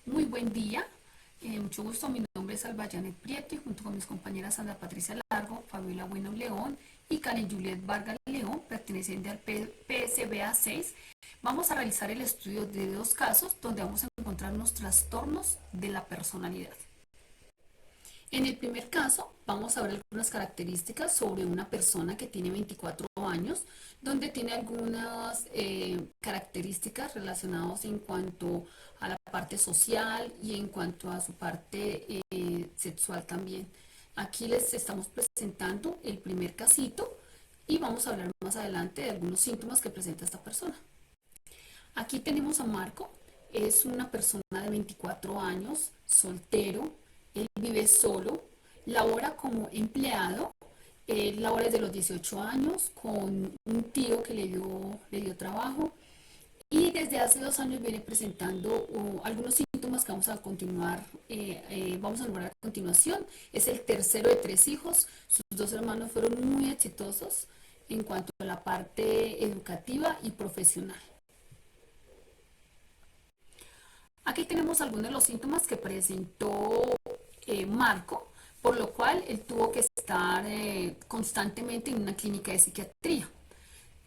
Muy buen día, mucho gusto. Mi nombre es Alba Janet Prieto y junto con mis compañeras Sandra Patricia Largo, Fabiola Bueno León y Karen Juliet Vargas León, perteneciente al PSBA 6, vamos a realizar el estudio de dos casos donde vamos a encontrar unos trastornos de la personalidad. En el primer caso, vamos a ver algunas características sobre una persona que tiene 24 años, donde tiene algunas características relacionadas en cuanto a la parte social y en cuanto a su parte sexual también. Aquí les estamos presentando el primer casito y vamos a hablar más adelante de algunos síntomas que presenta esta persona. Aquí tenemos a Marco, es una persona de 24 años, soltero, él vive solo, labora como empleado, él labora desde los 18 años con un tío que le dio trabajo y desde hace 2 años viene presentando algunos síntomas que vamos a continuar, vamos a nombrar a continuación. Es el tercero de tres hijos, sus dos hermanos fueron muy exitosos en cuanto a la parte educativa y profesional. Aquí tenemos algunos de los síntomas que presentó Marco, por lo cual él tuvo que estar constantemente en una clínica de psiquiatría.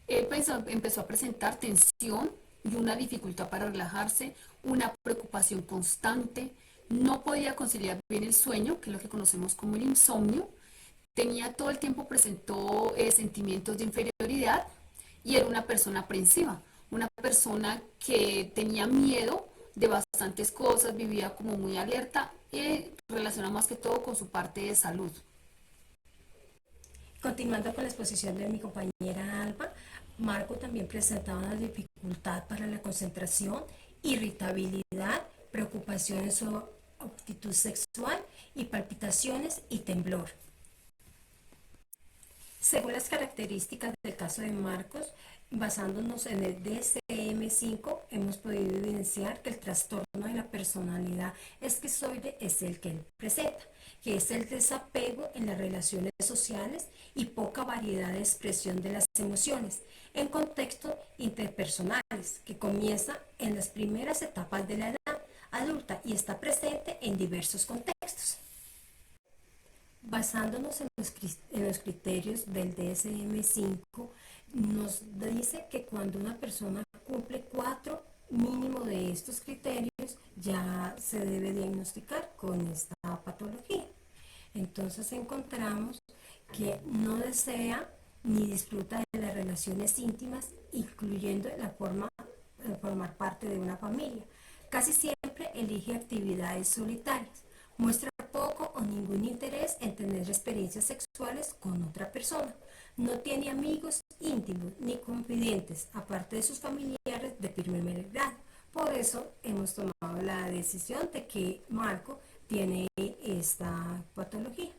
Él empezó a presentar tensión y una dificultad para relajarse, una preocupación constante, no podía conciliar bien el sueño, que es lo que conocemos como el insomnio, tenía todo el tiempo presentó sentimientos de inferioridad y era una persona aprensiva, una persona que tenía miedo de bastantes cosas, vivía como muy alerta y relaciona más que todo con su parte de salud. Continuando con la exposición de mi compañera Alba, Marco también presentaba una dificultad para la concentración, irritabilidad, preocupaciones o actitud sexual y palpitaciones y temblor. Según las características del caso de Marcos, basándonos en el DSM-5, hemos podido evidenciar que el trastorno de la personalidad esquizoide es el que él presenta, que es el desapego en las relaciones sociales y poca variedad de expresión de las emociones en contextos interpersonales, que comienza en las primeras etapas de la edad adulta y está presente en diversos contextos. Basándonos en los criterios del DSM-5, nos dice que cuando una persona cumple 4 mínimo de estos criterios, ya se debe diagnosticar con esta patología. Entonces encontramos que no desea ni disfruta de las relaciones íntimas, incluyendo la forma de formar parte de una familia. Casi siempre elige actividades solitarias. Muestra poco o ningún interés en tener experiencias sexuales con otra persona. No tiene amigos íntimos ni confidentes, aparte de sus familiares de primer grado. Por eso hemos tomado la decisión de que Marco tiene esta patología.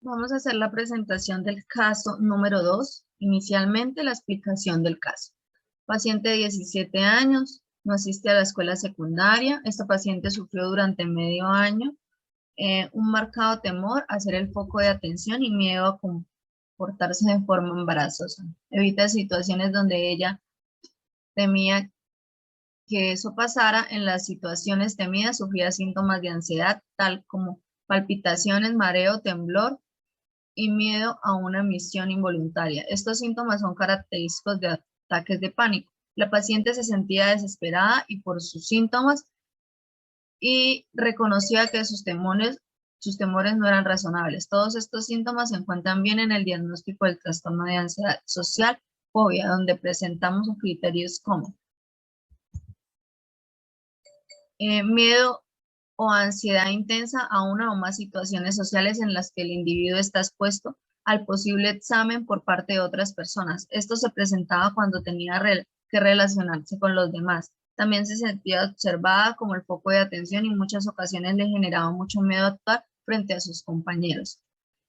Vamos a hacer la presentación del caso número 2. Inicialmente, la explicación del caso. Paciente de 17 años, no asiste a la escuela secundaria. Esta paciente sufrió durante medio año un marcado temor a ser el foco de atención y miedo a comportarse de forma embarazosa. Evita situaciones donde ella temía que eso pasara. En las situaciones temidas sufría síntomas de ansiedad, tal como palpitaciones, mareo, temblor y miedo a una emisión involuntaria. Estos síntomas son característicos de ataques de pánico. La paciente se sentía desesperada y por sus síntomas y reconocía que sus temores no eran razonables. Todos estos síntomas se encuentran bien en el diagnóstico del trastorno de ansiedad social, fobia, donde presentamos criterios como miedo o ansiedad intensa a una o más situaciones sociales en las que el individuo está expuesto al posible examen por parte de otras personas. Esto se presentaba cuando tenía que relacionarse con los demás. También se sentía observada como el foco de atención y en muchas ocasiones le generaba mucho miedo a actuar frente a sus compañeros.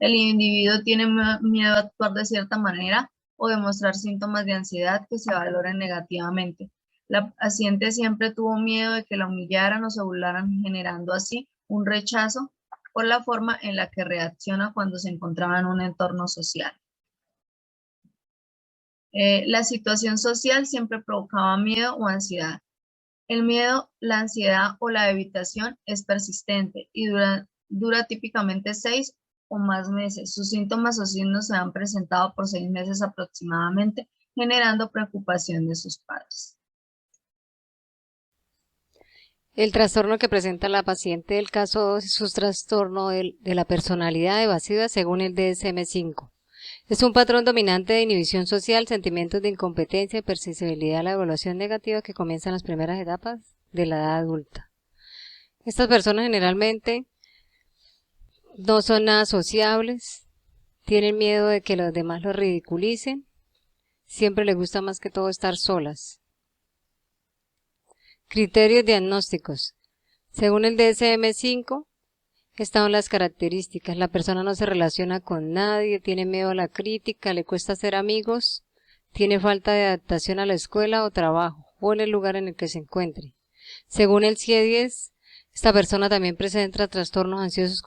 El individuo tiene miedo a actuar de cierta manera o demostrar síntomas de ansiedad que se valoren negativamente. La paciente siempre tuvo miedo de que la humillaran o se burlaran, generando así un rechazo por la forma en la que reacciona cuando se encontraba en un entorno social. La situación social siempre provocaba miedo o ansiedad. El miedo, la ansiedad o la evitación es persistente y dura típicamente 6 o más meses. Sus síntomas o signos se han presentado por 6 meses aproximadamente, generando preocupación de sus padres. El trastorno que presenta la paciente del caso 2 es un trastorno de la personalidad evasiva según el DSM-5. Es un patrón dominante de inhibición social, sentimientos de incompetencia y perceptibilidad a la evaluación negativa que comienza en las primeras etapas de la edad adulta. Estas personas generalmente no son nada sociables, tienen miedo de que los demás los ridiculicen, siempre les gusta más que todo estar solas. Criterios diagnósticos. Según el DSM-5, están las características. La persona no se relaciona con nadie, tiene miedo a la crítica, le cuesta hacer amigos, tiene falta de adaptación a la escuela o trabajo, o en el lugar en el que se encuentre. Según el CIE-10, esta persona también presenta trastornos ansiosos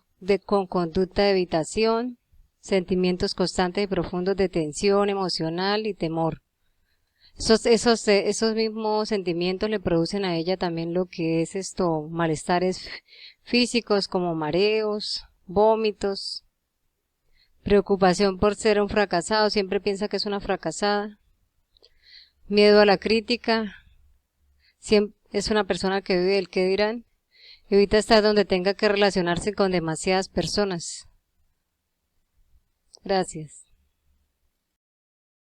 con conducta de evitación, sentimientos constantes y profundos de tensión emocional y temor. Esos mismos sentimientos le producen a ella también lo que es malestares físicos como mareos, vómitos, preocupación por ser un fracasado, siempre piensa que es una fracasada, miedo a la crítica, es una persona que vive del qué dirán, evita estar donde tenga que relacionarse con demasiadas personas. Gracias.